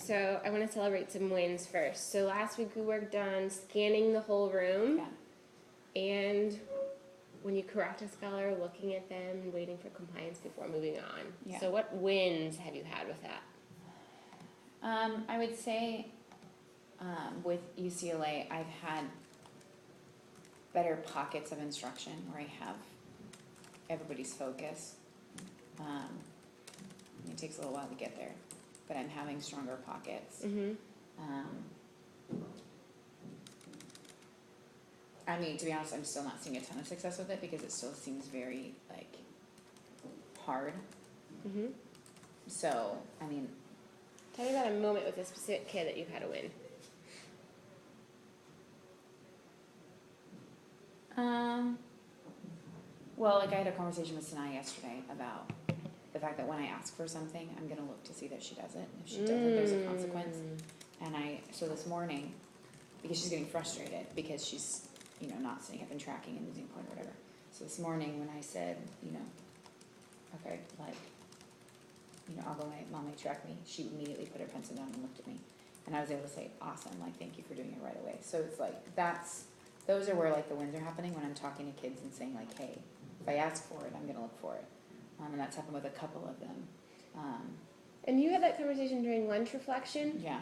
So I want to celebrate some wins first. So last week we worked on scanning the whole room. Yeah. And when you correct a scholar, looking at them and waiting for compliance before moving on. Yeah. So what wins have you had with that? I would say with UCLA, I've had better pockets of instruction where I have everybody's focus. It takes a little while to get there, but I'm having stronger pockets. Mm-hmm. I mean, to be honest, I'm still not seeing a ton of success with it because it still seems very, like, hard. Mm-hmm. So, I mean... Tell me about a moment with a specific kid that you've had a win. Well, like, I had a conversation with Sanaa yesterday about the fact that when I ask for something, I'm going to look to see that she does it. If she doesn't, there's a consequence. And so this morning, because she's getting frustrated because she's, not sitting up and tracking and losing point or whatever. So this morning when I said, okay, like, I'll go, Mom may track me, she immediately put her pencil down and looked at me. And I was able to say, awesome, like, thank you for doing it right away. So it's like, those are where, like, the wins are happening when I'm talking to kids and saying, like, hey, if I ask for it, I'm going to look for it. And that's happened with a couple of them. And you had that conversation during lunch reflection? Yeah.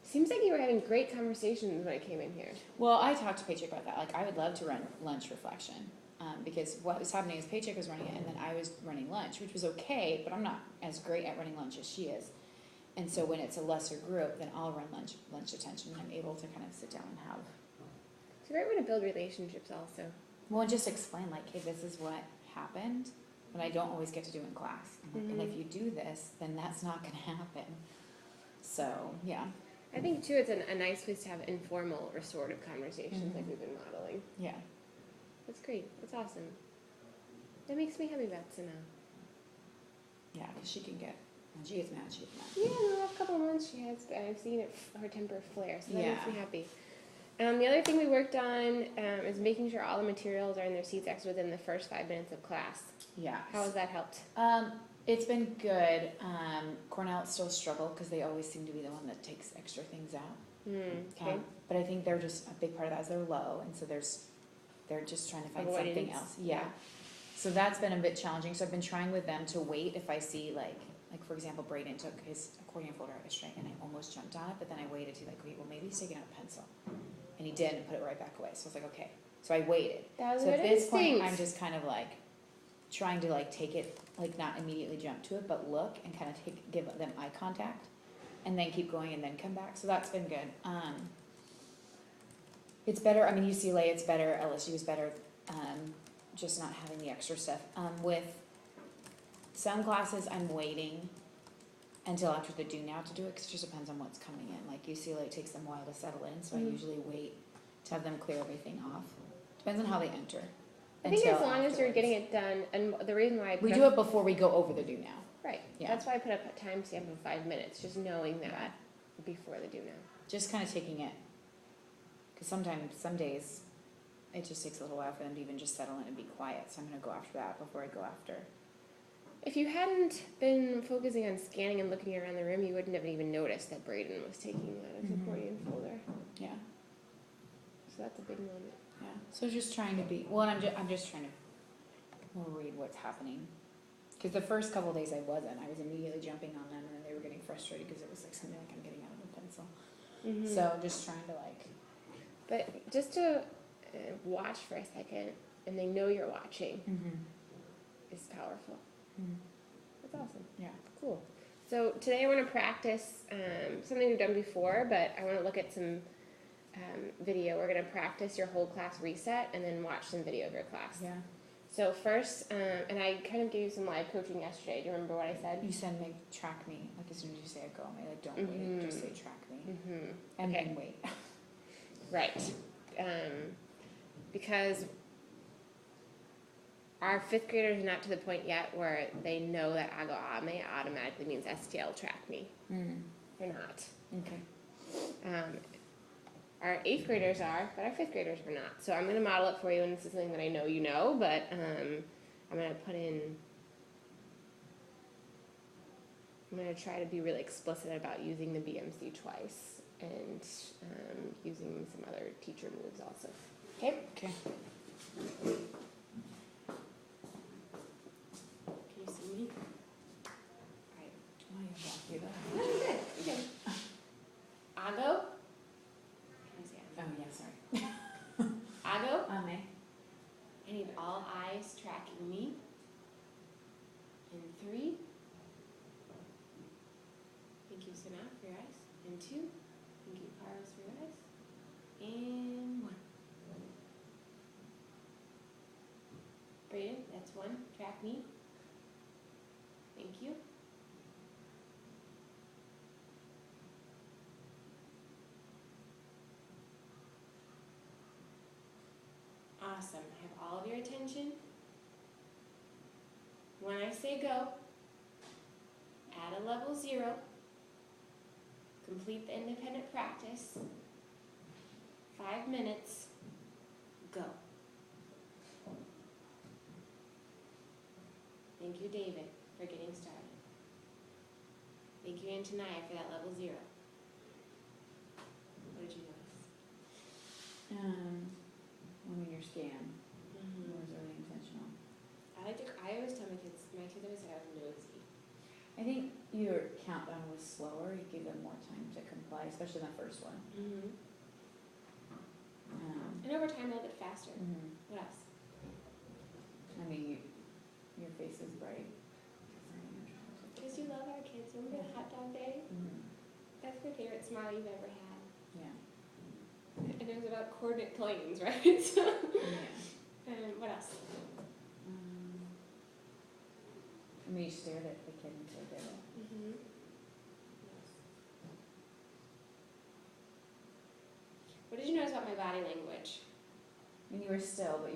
Seems like you were having great conversations when I came in here. Well, I talked to Paycheck about that. Like, I would love to run lunch reflection because what was happening is Paycheck was running it, and then I was running lunch, which was okay, but I'm not as great at running lunch as she is. And so when it's a lesser group, then I'll run lunch detention, and I'm able to kind of sit down and have... It's a great way to build relationships also. Well, just explain, like, hey, this is what happened, but I don't always get to do in class. And if you do this, then that's not going to happen. So, yeah. I think, too, it's a nice place to have informal, restorative conversations like we've been modeling. Yeah. That's great. That's awesome. That makes me happy about Sanaa. Yeah, because she can get, when she gets mad, she gets mad. Yeah, in the last couple of months she has, I've seen her temper flare, so that Yeah. makes me happy. The other thing we worked on is making sure all the materials are in their seats actually within the first 5 minutes of class. Yeah. How has that helped? It's been good. Cornell still a struggle because they always seem to be the one that takes extra things out. Okay. But I think they're just, a big part of that is they're low, and so they're just trying to find Avoidance. something else. Yeah. So that's been a bit challenging. So I've been trying with them to wait if I see, like for example, Braden took his accordion folder out yesterday, and I almost jumped on it, but then I waited to wait, well, maybe he's taking out a pencil. And he did, and put it right back away. So I was like, okay. So I waited. That was so good at this point, instinct. I'm just kind of trying to take it, not immediately jump to it, but look and kind of give them eye contact, and then keep going and then come back. So that's been good. It's better. I mean, UCLA, it's better. LSU is better. Just not having the extra stuff. With some classes, I'm waiting until after the due now to do it, because it just depends on what's coming in. Like UCLA, it takes them a while to settle in, so I usually wait to have them clear everything off. Depends on how they enter. I think as long as you're getting it done, and the reason why we do it before we go over the due now. Right. Yeah. That's why I put up a timestamp of 5 minutes, just knowing that before the due now. Just kind of taking it, because sometimes, some days, it just takes a little while for them to even just settle in and be quiet. So I'm going to go after that before I go after. If you hadn't been focusing on scanning and looking around the room, you wouldn't have even noticed that Braden was taking out his accordion folder. Yeah. So that's a big moment. Yeah. So just trying to be, well, I'm just trying to read what's happening. Because the first couple of days I wasn't. I was immediately jumping on them, and then they were getting frustrated because it was something I'm getting out of a pencil. So just trying to But just to watch for a second, and they know you're watching, is powerful. That's awesome. Yeah. Cool. So today I want to practice something we've done before, but I want to look at some video. We're going to practice your whole class reset and then watch some video of your class. Yeah. So first, and I kind of gave you some live coaching yesterday. Do you remember what I said? You said track me. As soon as you say I go, don't wait. Just say track me. And then wait. Right. Because our 5th graders are not to the point yet where they know that Agawame automatically means STL track me. They're not. Okay. Our 8th graders are, but our 5th graders are not. So I'm going to model it for you, and this is something that I know you know, but I'm going to put in I'm going to try to be really explicit about using the BMC twice and using some other teacher moves also. Okay? Okay. Can you see me? Alright. Oh, you walk you though. No, you're good. You're good. Ago. Can I say Oh, ago? yeah, sorry. Ago. May. I need all eyes tracking me. In 3. Thank you, Sana, for your eyes. In 2. Thank you, Paros, for your eyes. And 1. Brayden, that's 1. Track me. Thank you. Awesome. Have all of your attention. When I say go, add a level 0. Complete the independent practice. 5 minutes. Go. Thank you, David, for getting started. Thank you, Antonia, for that level 0. What did you notice? Your scan was really intentional. I always tell my kids always say I was nosy. I think your countdown was slower. You gave them more time to comply, especially the first one. And over time, a little bit faster. What else? I mean, your face is bright. Because you love our kids. Remember the hot dog day? That's my favorite smile you've ever had. Yeah. And it was about coordinate planes, right? So, what else? I mean, you stared at the kid until they were. What did you notice about my body language? I mean, you were still, but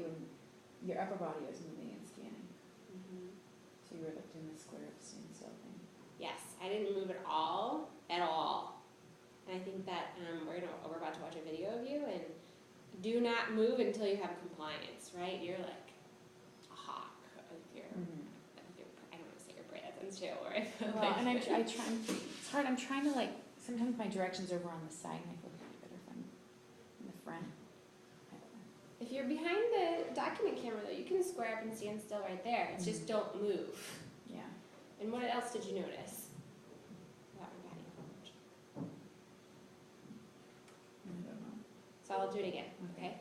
your upper body was moving and scanning. So you were like doing the square up standstill thing. Yes, I didn't move at all. And I think that we're about to watch a video of you, and do not move until you have compliance, right? You're like a hawk. If you're, I don't want to say you're prey, that sounds terrible, right? Well, and I try, it's hard, I'm trying to like, sometimes my direction's over on the side, and I feel like it's better if I'm in the front. I don't know. If you're behind the document camera, though, you can square up and stand still right there. It's just don't move. Yeah. And what else did you notice about my body language? I don't know. So I'll do it again, okay?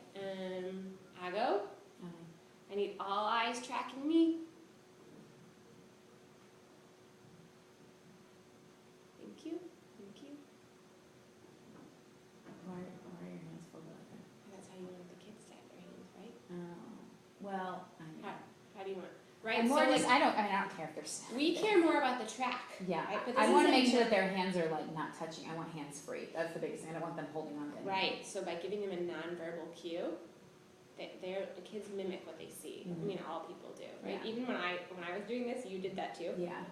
I go. I need all eyes tracking me. Thank you. Thank you. Why are your hands folded like that? That's how you want the kids to have their hands, right? Oh, well, I mean. How do you want? Right. I'm more so just, I don't care if they're. We care more about the track. Yeah. Right? But I want to isn't make sure that their hands are like not touching. I want hands free. That's the biggest thing. I don't want them holding on to anything. Right. So by giving them a nonverbal cue, the kids mimic what they see. I mean, all people do, right? Yeah. Even when I was doing this, you did that too. Yeah.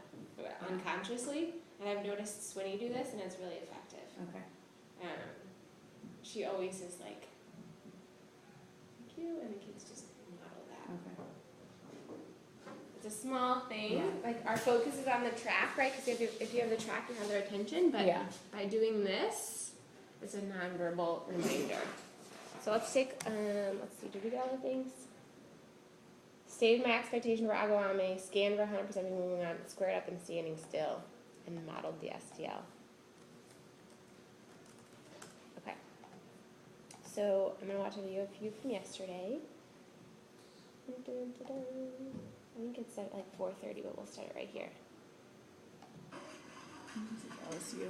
Unconsciously, and I've noticed Swinny do this, and it's really effective. Okay. She always is like, "Thank you," and the kids just model that. Okay. It's a small thing. Yeah. Like our focus is on the track, right? Because if you have the track, you have their attention. But by doing this, it's a nonverbal reminder. So let's take, let's see, did we get all the things? Stated my expectation for Agawame, scanned for 100% moving on, squared up and standing still, and modeled the STL. Okay. So I'm going to watch a video of you from yesterday. I think it's at like 4:30, but we'll start it right here. LSU.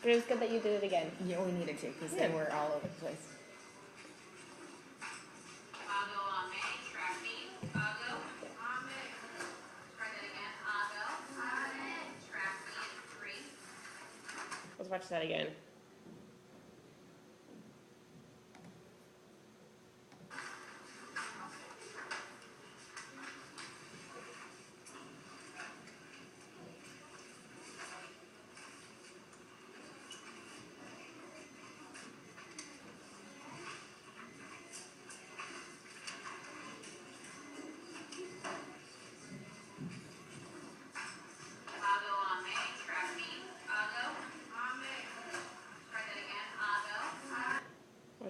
But it was good that you did it again. Yeah, we needed to because they were all over the place. Let's watch that again.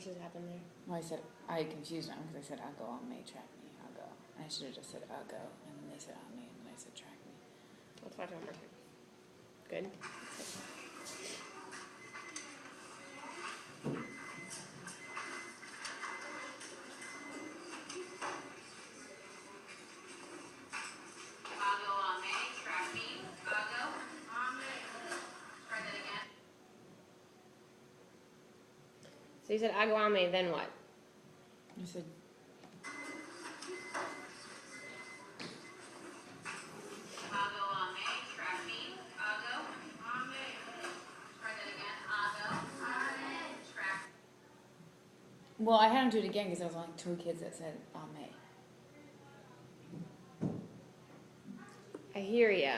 What just happened there? Well, I confused them because I said, I'll go on May, track me, I'll go. And I should have just said, I'll go. And then they said, on May, and then I said, track me. Let's watch it one more time. Good. I'll go on May, track me, I'll go on May. Try that again. So you said Agawame, then what? I said, I'll go on May, track me, I'll go on May. Try that again, I'll go on May, track. Well, I had him do it again because there was only 2 kids that said on May. I hear ya.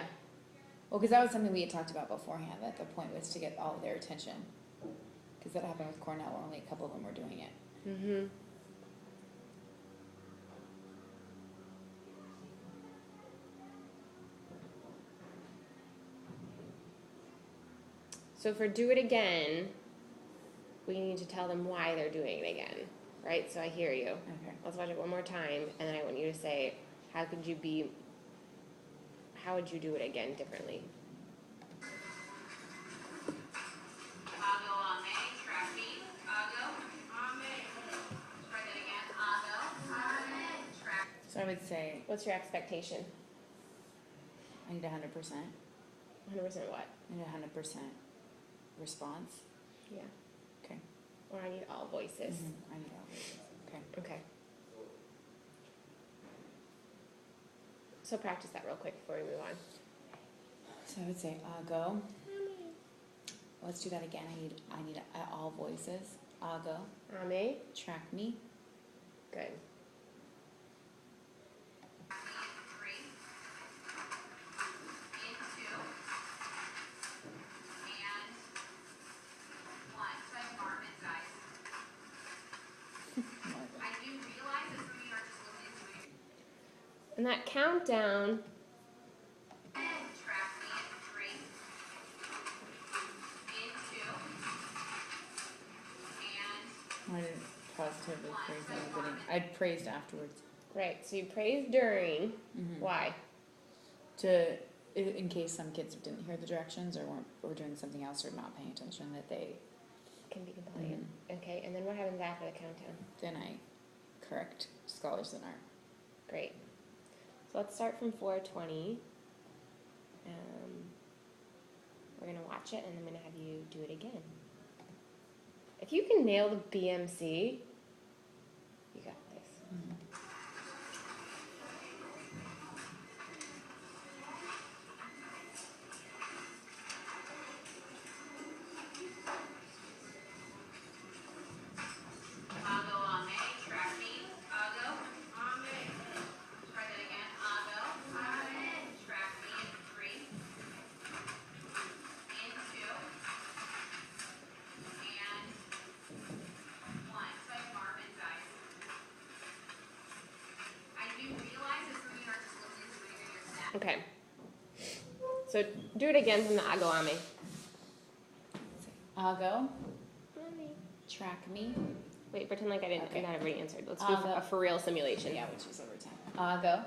Well, because that was something we had talked about beforehand, that the point was to get all of their attention. Because that happened with Cornell, where only a couple of them were doing it. Mm-hmm. So for do it again, we need to tell them why they're doing it again, right? So I hear you. Okay. Let's watch it one more time, and then I want you to say, how would you do it again differently? I'll go on May, track me, I'll go on May. Try that again, I'll go on May, track. So I would say, What's your expectation? I need 100%. 100% what? I need 100% response. Yeah. Okay. Or I need all voices. I need all voices. Okay. Okay. So practice that real quick before we move on. So I would say, I'll go. Let's do that again. I need all voices. I'll go. Ame. Track me. Good. And that countdown. Track me in 3, in 2, and I didn't positively praise anybody. I praised afterwards. Right, so you praise during. Why? In case some kids didn't hear the directions or were doing something else or not paying attention, that they Can be compliant. Okay, and then what happens after the countdown? then I correct scholars that aren't. Great. So let's start from 420. We're going to watch it, and I'm going to have you do it again. If you can nail the BMC, you got this. I'll go on May, track me, I'll go on May. Try that again, I'll go on May, track me in 3, in 2, and 1. So I have Marvin's eyes. I do realize that some of you are just listening to it in your snap. Okay. So do it again from the Agawame. I'll go, track me. Wait, pretend like I didn't. Okay. I already answered. Let's do a for real simulation. Yeah, which is over 10. I'll go.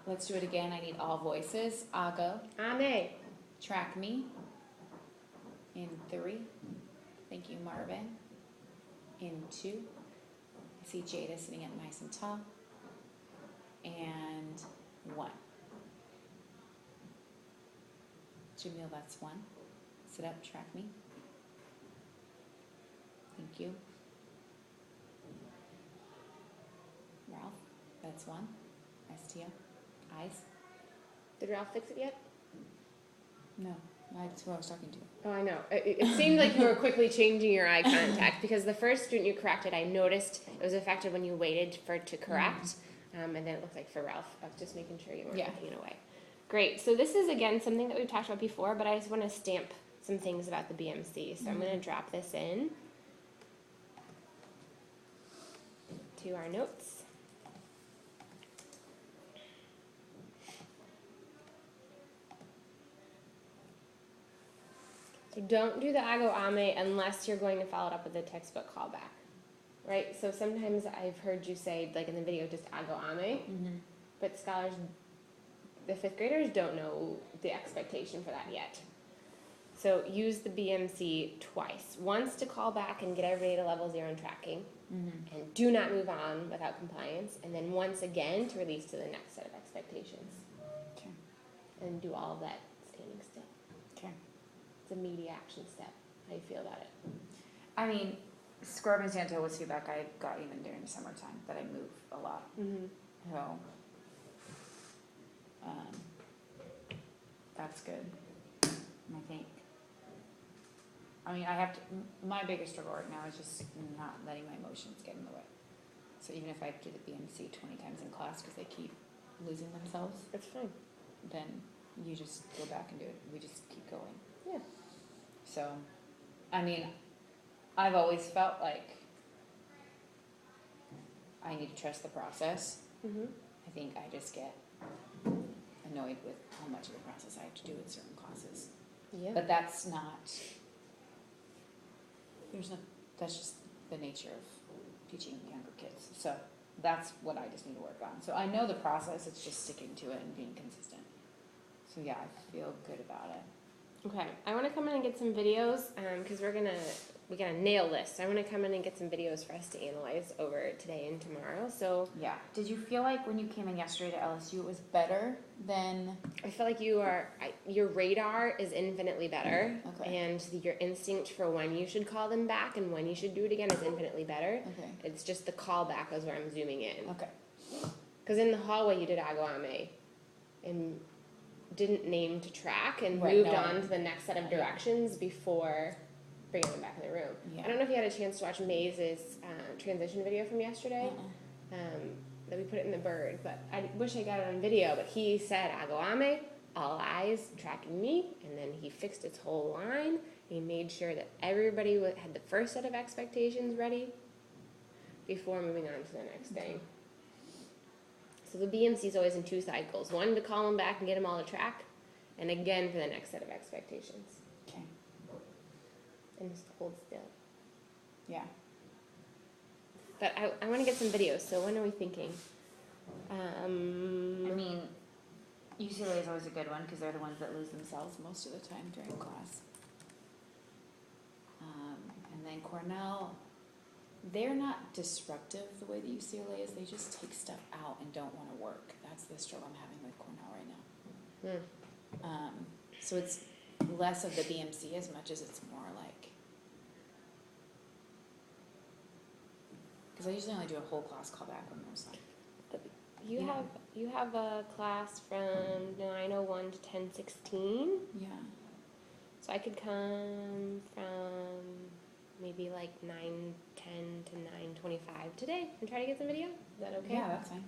Let's do it again. I need all voices. I'll go. Ame. Track me in 3. Thank you, Marvin. In 2. I see Jada sitting up nice and tall. And 1. Jamil, that's 1. Sit up, track me. Thank you. Ralph, that's 1. STO. Eyes. Did Ralph fix it yet? No, that's who I was talking to. Oh, I know. It seemed like you were quickly changing your eye contact because the first student you corrected, I noticed it was affected when you waited for it to correct. And then it looked like for Ralph. I was just making sure you weren't looking it away. Great. So this is, again, something that we've talked about before, but I just want to stamp some things about the BMC. So I'm going to drop this in to our notes. So don't do the Ago Ame unless you're going to follow it up with a textbook callback, right? So sometimes I've heard you say, like in the video, just Ago Ame, but scholars, the 5th graders don't know the expectation for that yet. So use the BMC twice. Once to call back and get everybody to level 0 in tracking, and do not move on without compliance, and then once again to release to the next set of expectations. Okay. And do all of that standing still. Okay. It's a media action step. How do you feel about it? I mean, scrub and stand toe was feedback I got even during the summertime, that I move a lot. So, that's good. And I think, I mean, I have to, my biggest struggle right now is just not letting my emotions get in the way. So even if I do the BMC 20 times in class because they keep losing themselves, It's fine. then you just go back and do it. We just keep going. Yeah. So, I mean, I've always felt like I need to trust the process. I think I just get annoyed with how much of the process I have to do in certain classes. Yeah. But that's not, that's just the nature of teaching younger kids. So that's what I just need to work on. So I know the process, it's just sticking to it and being consistent. So yeah, I feel good about it. Okay, I want to come in and get some videos because we gotta nail this. So I want to come in and get some videos for us to analyze over today and tomorrow. So Yeah. Did you feel like when you came in yesterday to LSU, it was better than? I feel like your radar is infinitely better, Okay. and your instinct for when you should call them back and when you should do it again is infinitely better. Okay. It's just the callback is where I'm zooming in. Okay. Because in the hallway you did Ago Ame and didn't name to track and Right, moved no. on to the next set of directions before bringing them back in the room. Yeah. I don't know if you had a chance to watch Maze's transition video from yesterday. That we put it in the Bird, but I wish I got it on video. But he said Ago Ame, all eyes tracking me, and then he fixed its whole line. He made sure that everybody had the first set of expectations ready before moving on to the next thing. So the BMC is always in 2 cycles. One to call them back and get them all to track, and again for the next set of expectations. Okay. And just hold still. Yeah. But I want to get some videos, so when are we thinking? I mean, UCLA is always a good one because they're the ones that lose themselves most of the time during class. And then Cornell, they're not disruptive the way that UCLA is. They just take stuff out and don't want to work. That's the struggle I'm having with Cornell right now. So it's less of the BMC as much as it's more like, because I usually only do a whole class callback when there's like. You have a class from 9:01 to 10:16. Yeah. So I could come from maybe like 9:10 to 9:25 today and try to get some video. Is that okay? Yeah, that's fine.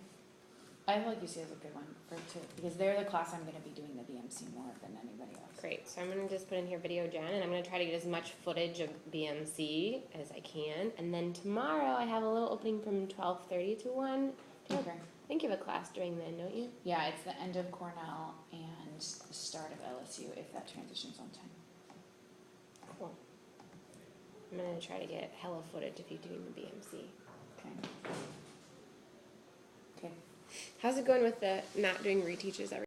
I feel like UCLA is a good one for too, because they're the class I'm going to be doing the BMC more than anybody else. Great. So I'm going to just put in here video Jen, and I'm going to try to get as much footage of BMC as I can. And then tomorrow I have a little opening from 12:30 to 1. Okay. I think you have a class during then, don't you? Yeah, it's the end of Cornell and the start of LSU if that transition's on time. Cool. I'm going to try to get hella footage of you doing the BMC. Okay. Okay. How's it going with the not doing reteaches every